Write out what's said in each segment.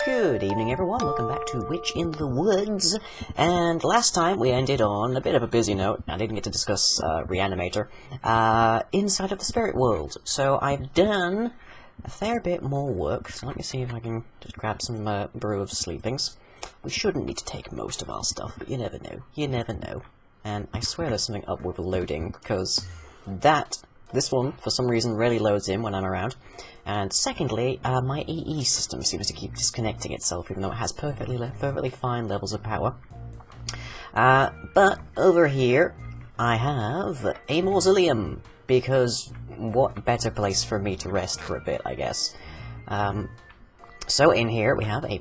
Good evening everyone, welcome back to Witch in the Woods, and last time we ended on a bit of a busy note. I didn't get to discuss Reanimator inside of the spirit world, so I've done a fair bit more work, so let me see if I can just grab some brew of sleepings. We shouldn't need to take most of our stuff, but you never know, and I swear there's something up with loading, because this one, for some reason, rarely loads in when I'm around. And secondly, my EE system seems to keep disconnecting itself, even though it has perfectly fine levels of power. But over here, I have a mausoleum, because what better place for me to rest for a bit, I guess. So in here, we have a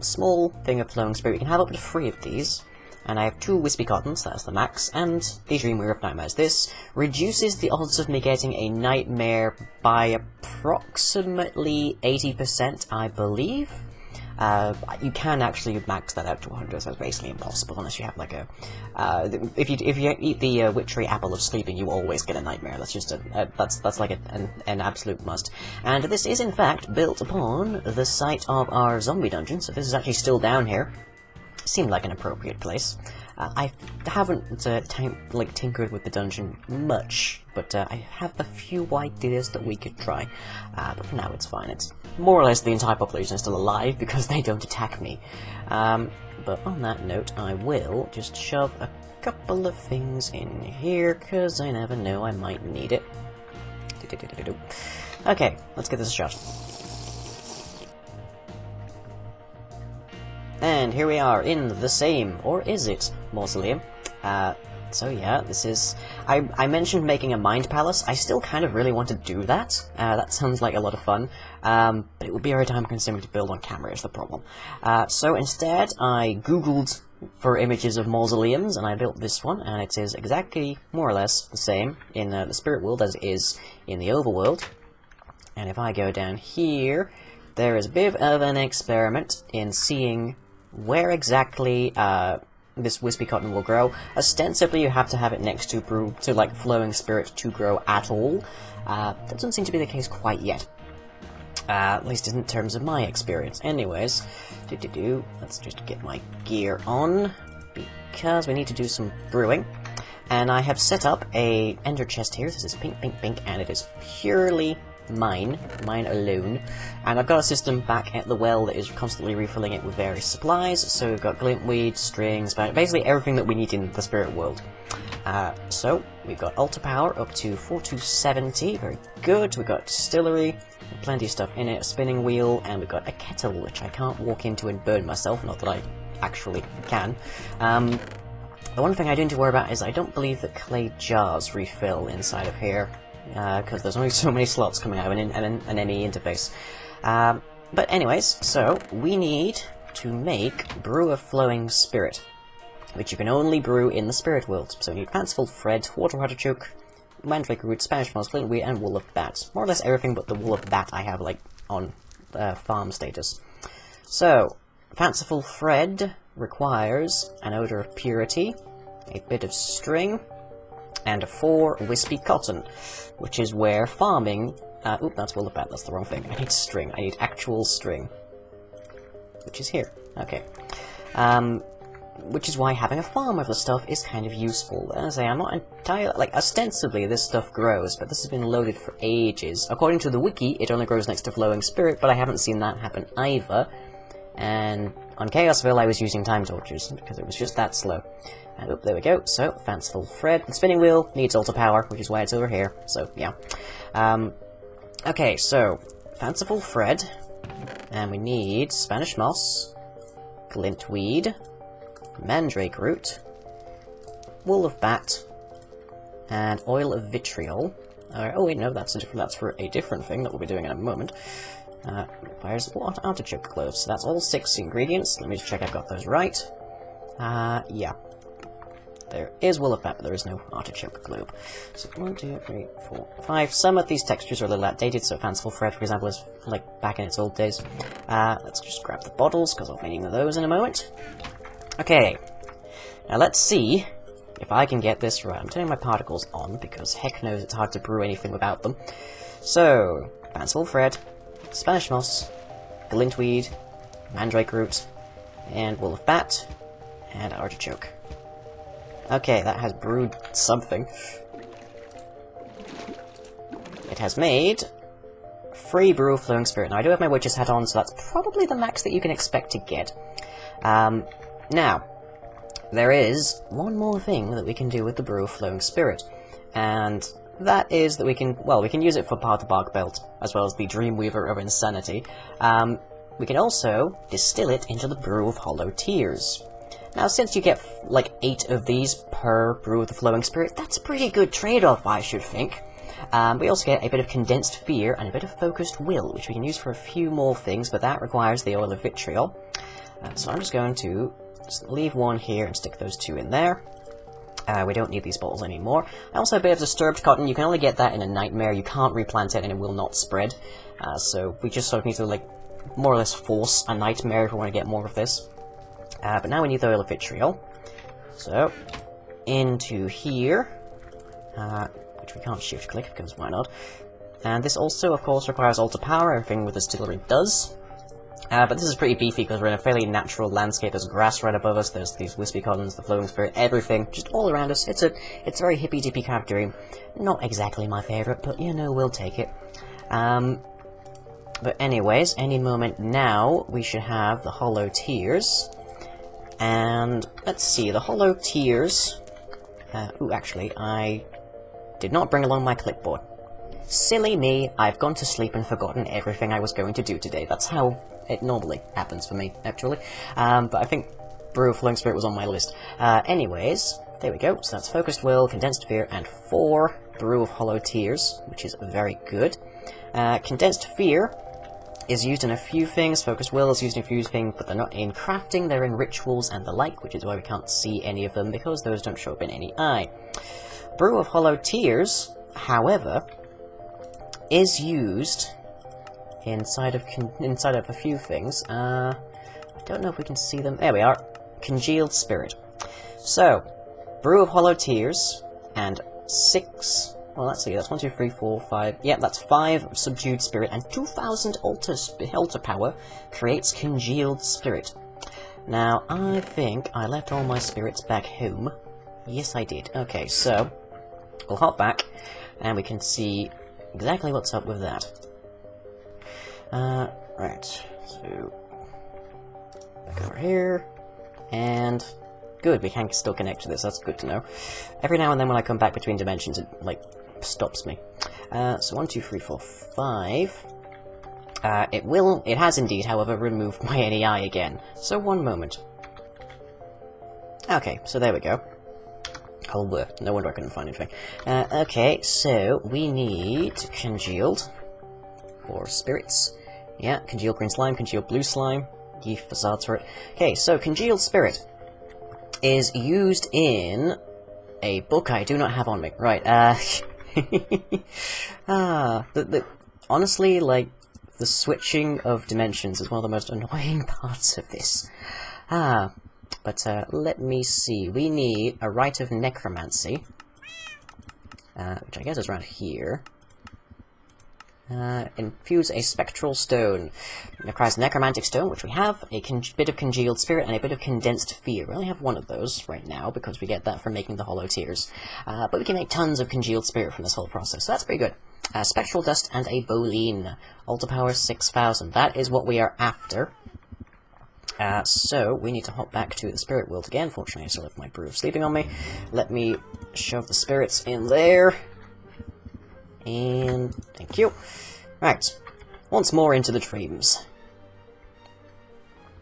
small thing of flowing spirit. We can have up to 3 of these. And I have 2 wispy cottons, that's the max, and the Dreamweaver of Nightmares. This reduces the odds of me getting a nightmare by approximately 80%, I believe. You can actually max that out to 100, so it's basically impossible unless you have like a... if you eat the witchery apple of sleeping, you always get a nightmare. That's just that's like an absolute must. And this is in fact built upon the site of our zombie dungeon, so this is actually still down here. Seemed like an appropriate place. I haven't tinkered with the dungeon much, but I have a few ideas that we could try. But for now it's fine. It's more or less the entire population is still alive because they don't attack me. But on that note, I will just shove a couple of things in here, because I never know, I might need it. Okay, let's give this a shot. And here we are in the same, or is it, mausoleum. So yeah, this is... I mentioned making a mind palace. I still kind of really want to do that. That sounds like a lot of fun. But it would be very time consuming to build on camera is the problem. So instead, I googled for images of mausoleums, and I built this one, and it is exactly, more or less, the same in the spirit world as it is in the overworld. And if I go down here, there is a bit of an experiment in seeing where exactly this wispy cotton will grow. Ostensibly, you have to have it next to flowing spirit to grow at all. That doesn't seem to be the case quite yet. At least in terms of my experience. Anyways, let's just get my gear on, because we need to do some brewing. And I have set up a ender chest here. This is pink, and it is purely mine alone, and I've got a system back at the well that is constantly refilling it with various supplies. So we've got glintweed, strings, basically everything that we need in the spirit world. So we've got altar power up to 4270, very good. We've got distillery, plenty of stuff in it, a spinning wheel, and we've got a kettle which I can't walk into and burn myself, not that I actually can. The one thing I do need to worry about is I don't believe that clay jars refill inside of here, because there's only so many slots coming out of an NE interface. But anyways, so we need to make Brew of Flowing Spirit, which you can only brew in the spirit world. So we need Fanciful Thread, Water Artichoke, Mandrake Root, Spanish Moss, Glintweed, and Wool of Bat. More or less everything but the Wool of Bat I have on farm status. So, Fanciful Thread requires an Odor of Purity, a bit of string, and 4 wispy cotton, which is where farming... oop, that's Wool of Bat, that's the wrong thing. I need string. I need actual string. Which is here. Okay. Which is why having a farm of the stuff is kind of useful. As I say, I'm not entirely... ostensibly this stuff grows, but this has been loaded for ages. According to the wiki, it only grows next to Flowing Spirit, but I haven't seen that happen either. And on Chaosville, I was using time torches, because it was just that slow. And oop, there we go. So, Fanciful Thread. The spinning wheel needs altar power, which is why it's over here. So, yeah. Okay, so, Fanciful Thread. And we need Spanish Moss, Glintweed, Mandrake Root, Wool of Bat, and Oil of Vitriol. Oh wait, no, that's for a different thing that we'll be doing in a moment. Requires artichoke cloves. So that's all 6 ingredients. Let me just check I've got those right. Yeah. There is Wool of Bat, but there is no artichoke globe. So 1, 2, 3, 4, 5. Some of these textures are a little outdated, so Fanciful Thread, for example, is like back in its old days. Let's just grab the bottles, because I'll be needing those in a moment. Okay. Now let's see if I can get this right. I'm turning my particles on, because heck knows it's hard to brew anything without them. So, Fanciful Thread, Spanish Moss, Glintweed, mandrake root, and wool of bat, and artichoke. Okay, that has brewed something. It has made 3 brew of flowing spirit. Now, I do have my witch's hat on, so that's probably the max that you can expect to get. Now, there is one more thing that we can do with the brew of flowing spirit, and that is that we can use it for Path to Bark Belt, as well as the Dreamweaver of Insanity. We can also distill it into the brew of hollow tears. Now, since you get, like, 8 of these per brew of the flowing spirit, that's a pretty good trade-off, I should think. We also get a bit of condensed fear and a bit of focused will, which we can use for a few more things, but that requires the oil of vitriol. So I'm just going to just leave 1 here and stick those 2 in there. We don't need these bottles anymore. I also have a bit of disturbed cotton. You can only get that in a nightmare. You can't replant it and it will not spread. So we just sort of need to, like, more or less force a nightmare if we want to get more of this. But now we need the oil of vitriol. So, into here. Which we can't shift click, because why not? And this also, of course, requires altar power. Everything with the distillery does. But this is pretty beefy because we're in a fairly natural landscape. There's grass right above us, there's these wispy cottons, the flowing spirit, everything, just all around us. It's a very hippy-dippy kind of dream. Not exactly my favourite, but, you know, we'll take it. But anyways, any moment now, we should have the hollow tears. And, let's see, the hollow tears... ooh, actually, I did not bring along my clipboard. Silly me, I've gone to sleep and forgotten everything I was going to do today. That's how it normally happens for me, actually. But I think Brew of Flowing Spirit was on my list. Anyways, there we go. So that's Focused Will, Condensed Fear, and 4 Brew of Hollow Tears, which is very good. Condensed Fear is used in a few things. Focused Will is used in a few things, but they're not in crafting, they're in rituals and the like, which is why we can't see any of them, because those don't show up in any eye. Brew of Hollow Tears, however, is used inside of a few things. I don't know if we can see them. There we are. Congealed Spirit. So, Brew of Hollow Tears, and 6... Well, let's see, that's 1, 2, 3, 4, 5... Yeah, that's 5 Subdued Spirit, and 2,000 altar power creates Congealed Spirit. Now, I think I left all my spirits back home. Yes, I did. Okay, so, we'll hop back, and we can see exactly what's up with that. Right, so... back over here, and... Good, we can still connect to this, that's good to know. Every now and then when I come back between dimensions, it, like, stops me. So 1, 2, 3, 4, 5... it has indeed, however, removed my NEI again. So one moment. Okay, so there we go. I'll work. No wonder I couldn't find anything. Okay, so we need congealed, or spirits. Yeah, congealed green slime, congealed blue slime. Yeef facades for it. Okay, so congealed spirit is used in a book I do not have on me. Right, honestly, like, the switching of dimensions is one of the most annoying parts of this. But let me see. We need a Rite of Necromancy, which I guess is around here. Infuse a Spectral Stone. It requires Necromantic Stone, which we have, a bit of Congealed Spirit, and a bit of Condensed Fear. We only have one of those right now, because we get that from making the Hollow Tears. But we can make tons of Congealed Spirit from this whole process, so that's pretty good. Spectral Dust and a Boline. Altar Power 6,000. That is what we are after. So, we need to hop back to the Spirit World again. Fortunately, I still have my Brew of Sleeping on me. Let me shove the spirits in there. And thank you. Right. Once more into the dreams.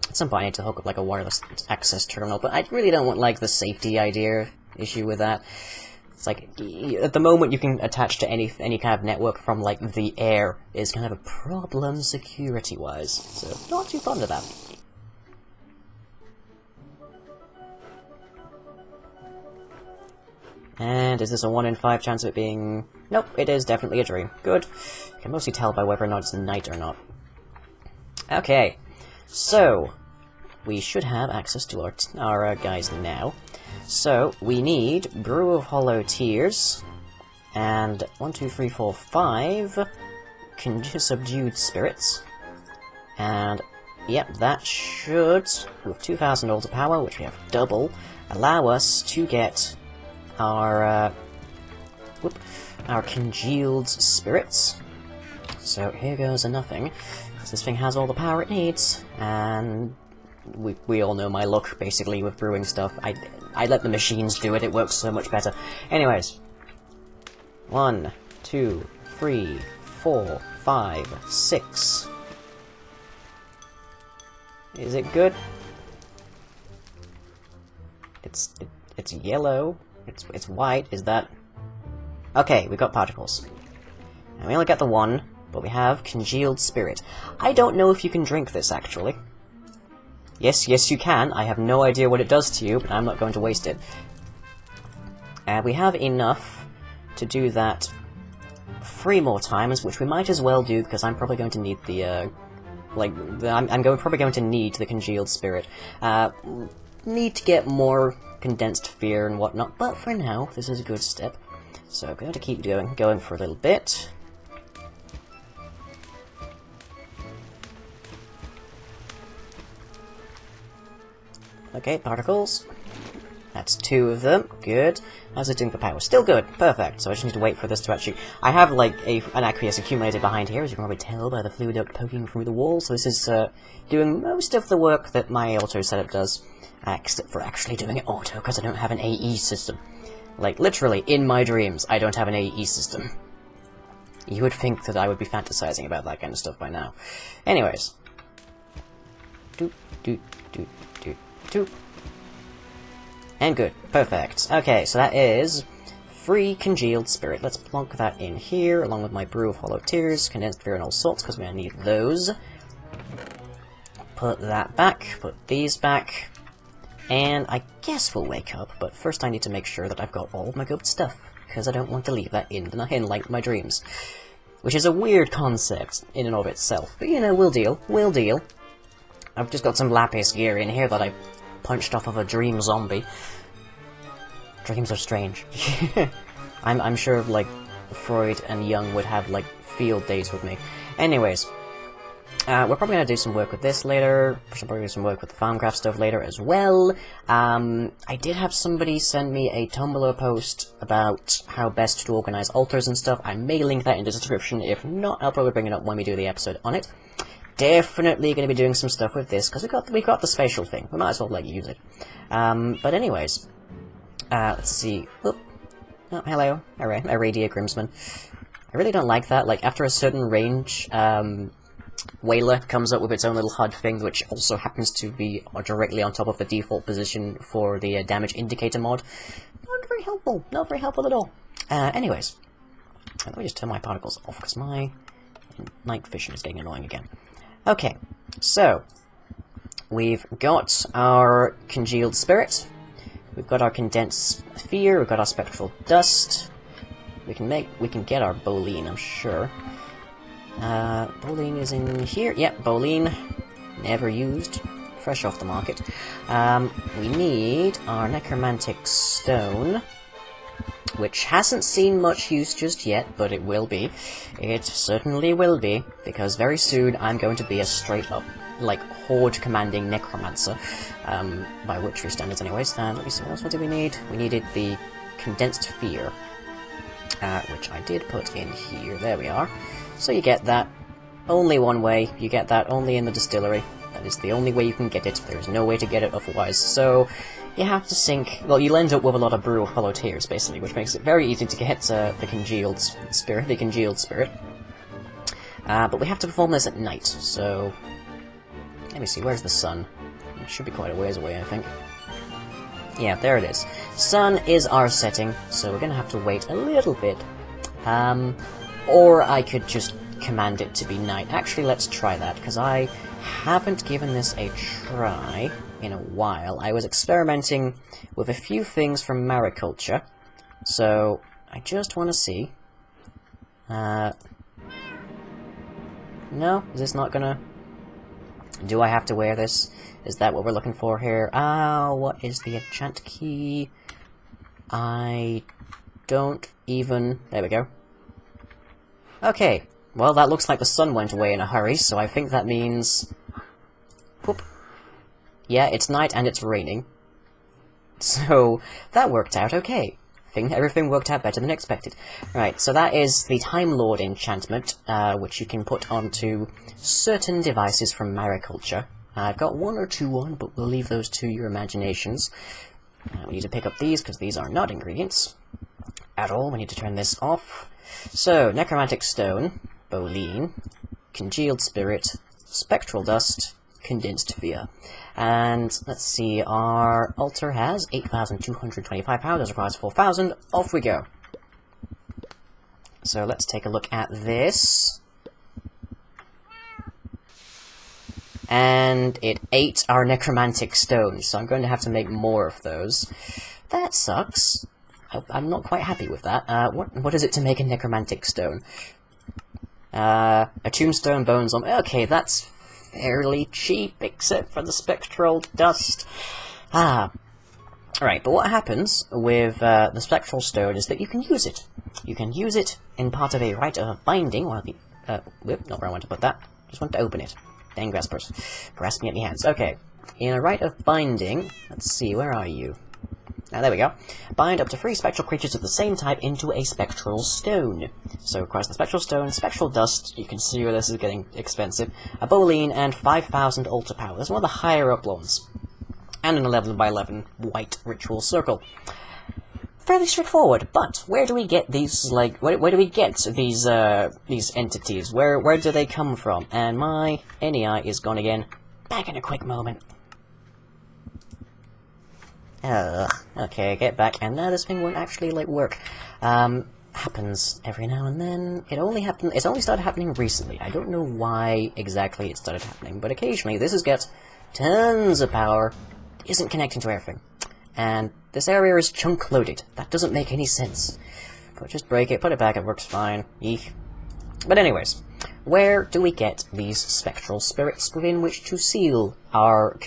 At some point I need to hook up like a wireless access terminal, but I really don't want like the safety issue with that. It's like, at the moment you can attach to any kind of network from like the air is kind of a problem security-wise, so not too fond of that. And is this a 1 in 5 chance of it being... Nope, it is definitely a dream. Good. You can mostly tell by whether or not it's night or not. Okay, so we should have access to our guys now. So, we need Brew of Hollow Tears, and 1, 2, 3, 4, 5 Subdued Spirits, and Yep, that should, with 2,000 altar power, which we have double, allow us to get our, our congealed spirits. So here goes a nothing, because this thing has all the power it needs, and we all know my luck, basically, with brewing stuff. I let the machines do it, it works so much better. Anyways. 1, 2, 3, 4, 5, 6. Is it good? It's yellow. It's white. Is that... Okay, we got particles. And we only got the one, but we have congealed spirit. I don't know if you can drink this, actually. Yes, you can. I have no idea what it does to you, but I'm not going to waste it. We have enough to do that 3 more times, which we might as well do, because I'm probably going to need the, probably going to need the congealed spirit. Need to get more condensed fear and whatnot, but for now, this is a good step. So I'm going to keep going for a little bit. Okay, particles. That's 2 of them. Good. How's it doing for power? Still good. Perfect. So I just need to wait for this to actually... I have, like, an aqueous accumulator behind here, as you can probably tell by the fluid duct poking through the wall. So this is doing most of the work that my auto setup does. Except for actually doing it auto, because I don't have an AE system. Like, literally, in my dreams, I don't have an AE system. You would think that I would be fantasizing about that kind of stuff by now. Anyways. Doot. And good. Perfect. Okay, so that is 3 congealed spirit. Let's plonk that in here, along with my brew of hollow tears, condensed fear and all sorts, because we're going to need those. Put that back, put these back, and I guess we'll wake up, but first I need to make sure that I've got all of my good stuff, because I don't want to leave that in like my dreams. Which is a weird concept in and of itself, but you know, we'll deal. I've just got some lapis gear in here that I punched off of a dream zombie. Dreams are strange. I'm sure, like, Freud and Jung would have, like, field days with me. Anyways, we're probably gonna do some work with this later. Should probably do some work with the farmcraft stuff later as well. I did have somebody send me a Tumblr post about how best to organize altars and stuff. I may link that in the description. If not, I'll probably bring it up when we do the episode on it. Definitely going to be doing some stuff with this, because we've got the spatial thing. We might as well, like, use it. But anyways, let's see. Oop. Oh, hello. Alright, Aradia Grimsman. I really don't like that. Like, after a certain range, Whaler comes up with its own little HUD thing, which also happens to be directly on top of the default position for the damage indicator mod. Not very helpful. Not very helpful at all. Anyways, let me just turn my particles off, because my night vision is getting annoying again. Okay, so we've got our congealed spirit, we've got our condensed fear, we've got our spectral dust. We can get our Boline, I'm sure. Boline is in here. Yep, Boline, never used, fresh off the market. We need our necromantic stone, which hasn't seen much use just yet, but it will be. It certainly will be, because very soon I'm going to be a straight-up, like, horde-commanding necromancer, by witchery standards anyways. And let me see, what else do we need? We needed the condensed fear, which I did put in here. There we are. So you get that only one way. You get that only in the distillery. That is the only way you can get it. There is no way to get it otherwise. So you have to sink... Well, you'll end up with a lot of brew of hollow tears, basically, which makes it very easy to get the congealed spirit. But we have to perform this at night, so... Let me see, where's the sun? It should be quite a ways away, I think. Yeah, there it is. Sun is our setting, so we're gonna have to wait a little bit. Or I could just command it to be night. Actually, let's try that, because I haven't given this a try in a while. I was experimenting with a few things from mariculture, so I just want to see. No? Is this not gonna... Do I have to wear this? Is that what we're looking for here? What is the enchant key? I don't even... There we go. Okay, well, that looks like the sun went away in a hurry, so I think that means... Whoop. Yeah, it's night and it's raining. So, that worked out okay. Everything worked out better than expected. Right, so that is the Time Lord enchantment, which you can put onto certain devices from mariculture. I've got one or two on, but we'll leave those to your imaginations. We need to pick up these, because these are not ingredients at all. We need to turn this off. So, Necromantic Stone, Boline, Congealed Spirit, Spectral Dust, Condensed Fear. And, let's see, our altar has 8,225 power, as requires 4,000, off we go. So let's take a look at this. And it ate our Necromantic Stone, so I'm going to have to make more of those. That sucks. I'm not quite happy with that. What is it to make a Necromantic Stone? A Tombstone, Bones on... Okay, that's fairly cheap, except for the Spectral Dust. Right, but what happens with the Spectral Stone is that you can use it. You can use it in part of a rite of binding, or the... whoop, not where I want to put that. Just want to open it. Dang graspers. Grasping at my hands. Okay, in a rite of binding... Let's see, where are you? There we go. Bind up to 3 spectral creatures of the same type into a spectral stone. So, requires the spectral stone, spectral dust, you can see where this is getting expensive, a boline, and 5,000 altar power. That's one of the higher up ones. And an 11 by 11 white ritual circle. Fairly straightforward, but where do we get these, like, where do we get these entities? Where do they come from? And my NEI is gone again. Back in a quick moment. Okay, get back, and now this thing won't actually, like, work. Happens every now and then. It's only started happening recently. I don't know why exactly it started happening, but occasionally this has got tons of power, isn't connecting to everything. And this area is chunk-loaded. That doesn't make any sense. But just break it, put it back, it works fine. Eek. But anyways, where do we get these spectral spirits within which to seal our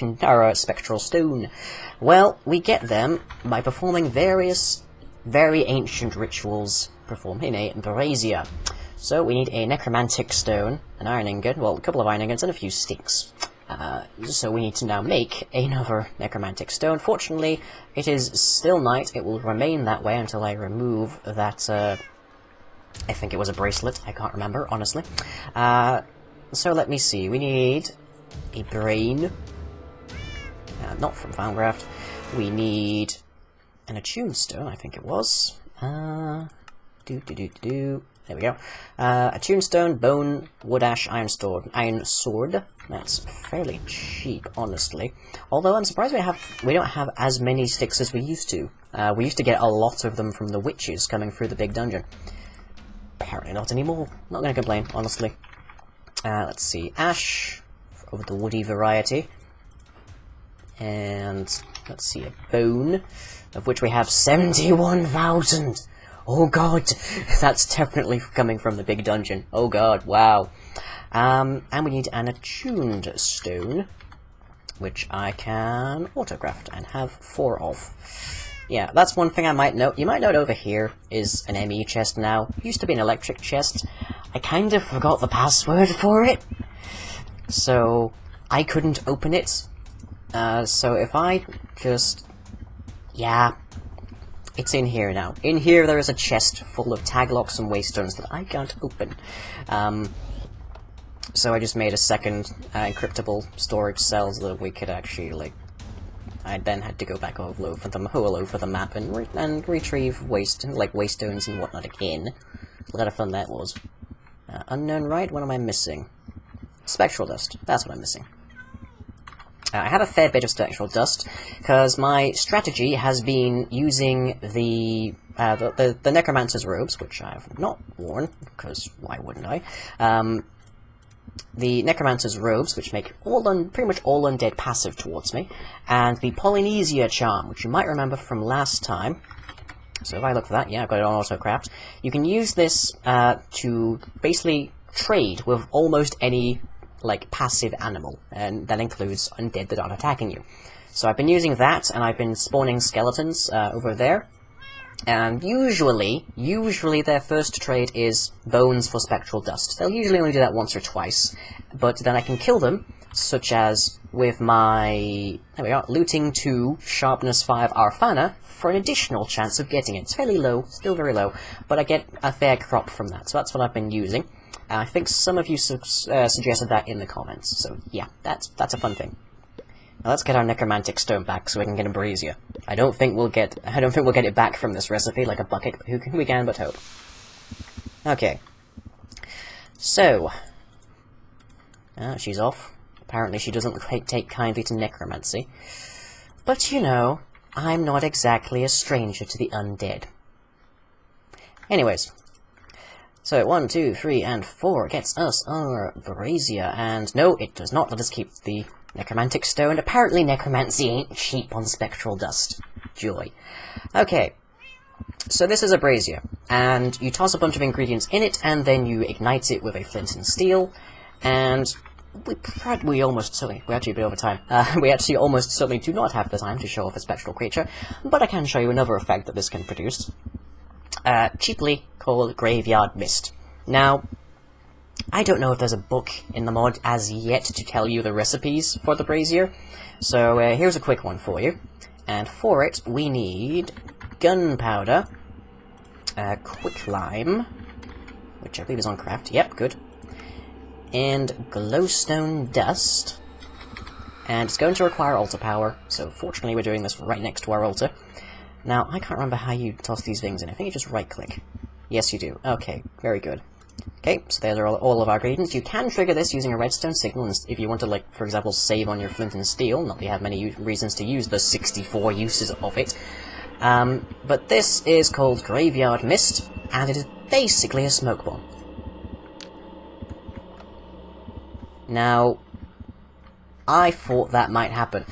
spectral stone? Well, we get them by performing various very ancient rituals performed in a brazier. So we need a necromantic stone, an iron ingot, well, a couple of iron ingots, and a few sticks. So we need to now make another necromantic stone. Fortunately, it is still night. It will remain that way until I remove that, I think it was a bracelet. I can't remember, honestly. So let me see. We need a brain. Not from Foundcraft. We need an attuned stone, I think it was. There we go. Attuned stone, bone, wood ash, iron sword. That's fairly cheap, honestly. Although I'm surprised we don't have as many sticks as we used to. We used to get a lot of them from the witches coming through the big dungeon. Apparently not anymore. Not gonna complain, honestly. Let's see. Ash, of the woody variety. And, let's see, a bone, of which we have 71,000! Oh god! That's definitely coming from the big dungeon. Oh god, wow. And we need an attuned stone, which I can autocraft and have 4 of. Yeah, that's one thing I might note. You might note over here is an ME chest now. Used to be an electric chest. I kind of forgot the password for it, so I couldn't open it. So if I just... Yeah, it's in here now. In here there is a chest full of taglocks and waystones that I can't open. So I just made a second encryptable storage cell so that we could actually, like... I then had to go back all over the map and retrieve waystones and whatnot again. A lot of fun that was. Unknown right? What am I missing? Spectral dust. That's what I'm missing. I have a fair bit of spectral dust, because my strategy has been using the Necromancer's robes, which I have not worn, because why wouldn't I? The Necromancer's robes, which make pretty much all undead passive towards me, and the Polynesia charm, which you might remember from last time. So if I look for that, yeah, I've got it on autocraft. You can use this to basically trade with almost any passive animal, and that includes undead that aren't attacking you. So I've been using that, and I've been spawning skeletons over there, and usually their first trade is bones for spectral dust. They'll usually only do that once or twice, but then I can kill them, such as with my, there we are, looting 2, sharpness 5 Arfana, for an additional chance of getting it. It's fairly low, still very low, but I get a fair crop from that, so that's what I've been using. I think some of you suggested that in the comments, so yeah, that's a fun thing. Now let's get our necromantic stone back so we can get a brazier. I don't think we'll get it back from this recipe like a bucket, but we can but hope. Okay. So, she's off. Apparently she doesn't take kindly to necromancy. But you know, I'm not exactly a stranger to the undead. Anyways. So, 1, 2, 3, and 4 gets us our brazier, and no, it does not let us keep the necromantic stone. Apparently necromancy ain't cheap on spectral dust. Joy. Okay. So this is a brazier, and you toss a bunch of ingredients in it, and then you ignite it with a flint and steel, and we almost certainly, we're actually a bit over time, we actually almost certainly do not have the time to show off a spectral creature, but I can show you another effect that this can produce, cheaply called Graveyard Mist. Now, I don't know if there's a book in the mod as yet to tell you the recipes for the brazier, so here's a quick one for you, and for it we need gunpowder, quicklime, which I believe is on craft, yep, good, and glowstone dust, and it's going to require altar power, so fortunately we're doing this right next to our altar. Now, I can't remember how you toss these things in, I think you just right-click. Yes, you do. Okay, very good. Okay, so there's all of our ingredients. You can trigger this using a redstone signal if you want to, like, for example, save on your flint and steel, not that you have many reasons to use the 64 uses of it. But this is called Graveyard Mist, and it is basically a smoke bomb. Now, I thought that might happen.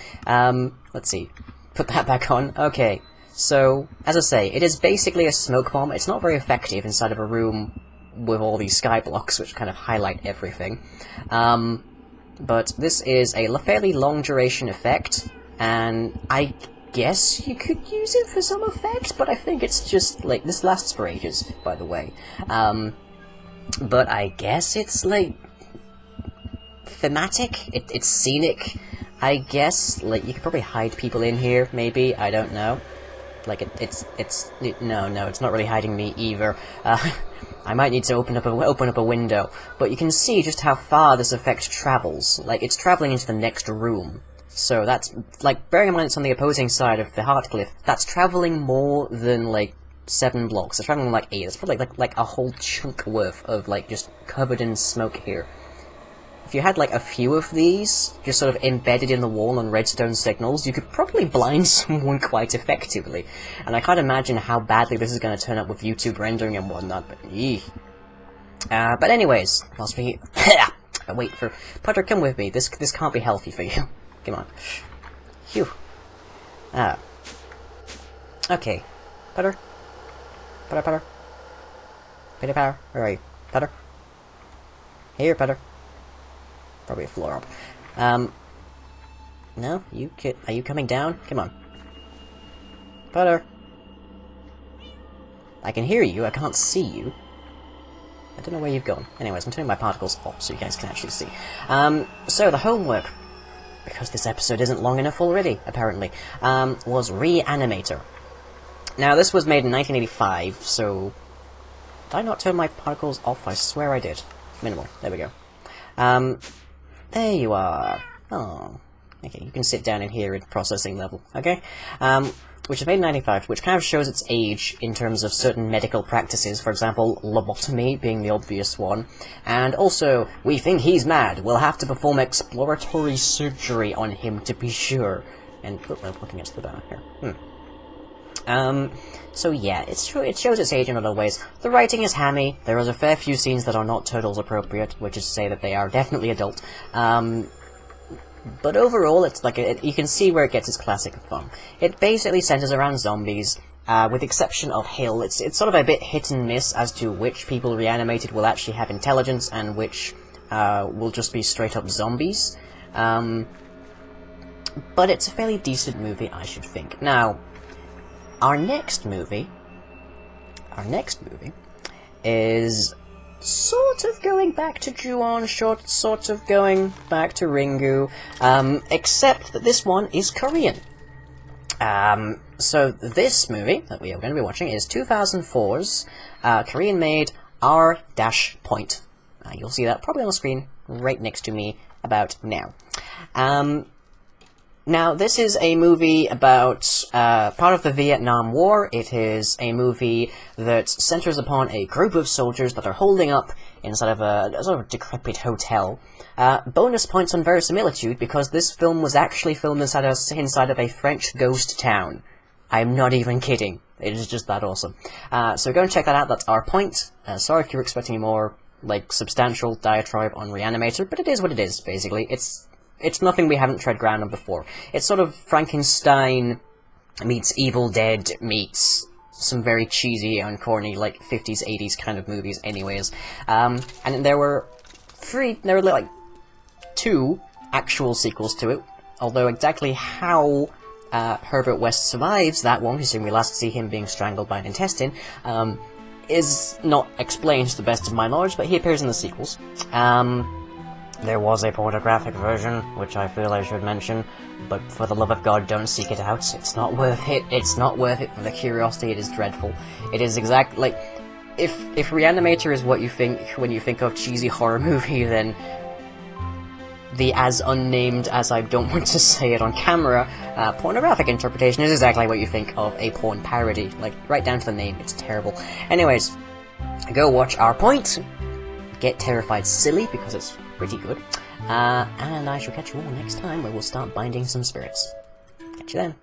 Let's see. Put that back on. Okay. So, as I say, it is basically a smoke bomb. It's not very effective inside of a room with all these sky blocks, which kind of highlight everything. But this is a fairly long duration effect, and I guess you could use it for some effect, but I think it's just, like, this lasts for ages, by the way. But I guess it's, like, thematic? It's scenic, I guess. Like, you could probably hide people in here, maybe, I don't know. Like, no, it's not really hiding me either. I might need to open up a window, but you can see just how far this effect travels. Like, it's traveling into the next room. So that's, like, bearing in mind it's on the opposing side of the heart cliff, that's traveling more than, like, 7 blocks. It's traveling like 8. It's probably like a whole chunk worth of, like, just covered in smoke here. If you had, like, a few of these, just sort of embedded in the wall on redstone signals, you could probably blind someone quite effectively. And I can't imagine how badly this is going to turn out with YouTube rendering and whatnot, but eeh. But anyways, whilst we wait for Putter, come with me. This can't be healthy for you. Come on. Phew. Okay. Putter. Putter. Putter, Putter. Where are you? Putter. Here, Putter. Probably a floor up. No? Are you coming down? Come on. Putter. I can hear you, I can't see you. I don't know where you've gone. Anyways, I'm turning my particles off so you guys can actually see. So the homework, because this episode isn't long enough already, apparently, was Reanimator. Now, this was made in 1985, so... Did I not turn my particles off? I swear I did. Minimal. There we go. There you are. Oh. Okay, you can sit down in here at processing level, okay? Which is made in 95, which kind of shows its age in terms of certain medical practices, for example, lobotomy being the obvious one. And also, we think he's mad. We'll have to perform exploratory surgery on him to be sure. And, oh, I'm looking at the bar here. So yeah, it's true, it shows its age in other ways. The writing is hammy, there is a fair few scenes that are not turtles appropriate, which is to say that they are definitely adult. But overall, it's like, you can see where it gets its classic fun. It basically centers around zombies, with the exception of Hill. It's sort of a bit hit and miss as to which people reanimated will actually have intelligence and which will just be straight up zombies. But it's a fairly decent movie, I should think. Now, Our next movie is sort of going back to Ju-on, sort of going back to Ringu, except that this one is Korean. So this movie that we are going to be watching is 2004's Korean-made R-Point. You'll see that probably on the screen right next to me about now. Now, this is a movie about part of the Vietnam War. It is a movie that centers upon a group of soldiers that are holding up inside of a sort of decrepit hotel. Bonus points on verisimilitude, because this film was actually filmed inside of a French ghost town. I'm not even kidding. It is just that awesome. So go and check that out. That's our point. Sorry if you're expecting a more, like, substantial diatribe on Reanimator, but it is what it is, basically. It's nothing we haven't tread ground on before. It's sort of Frankenstein meets Evil Dead meets some very cheesy and corny, like, 50s, 80s kind of movies anyways. And there were like 2 actual sequels to it, although exactly how Herbert West survives that one, considering we last see him being strangled by an intestine, is not explained to the best of my knowledge, but he appears in the sequels. There was a pornographic version, which I feel I should mention, but for the love of God, don't seek it out. It's not worth it. It's not worth it for the curiosity. It is dreadful. It is exactly like, if Reanimator is what you think when you think of cheesy horror movie, then the as unnamed, as I don't want to say it on camera, pornographic interpretation is exactly what you think of a porn parody. Like, right down to the name. It's terrible. Anyways, go watch Our Point. Get terrified silly, because it's pretty good. And I shall catch you all next time, where we'll start binding some spirits. Catch you then.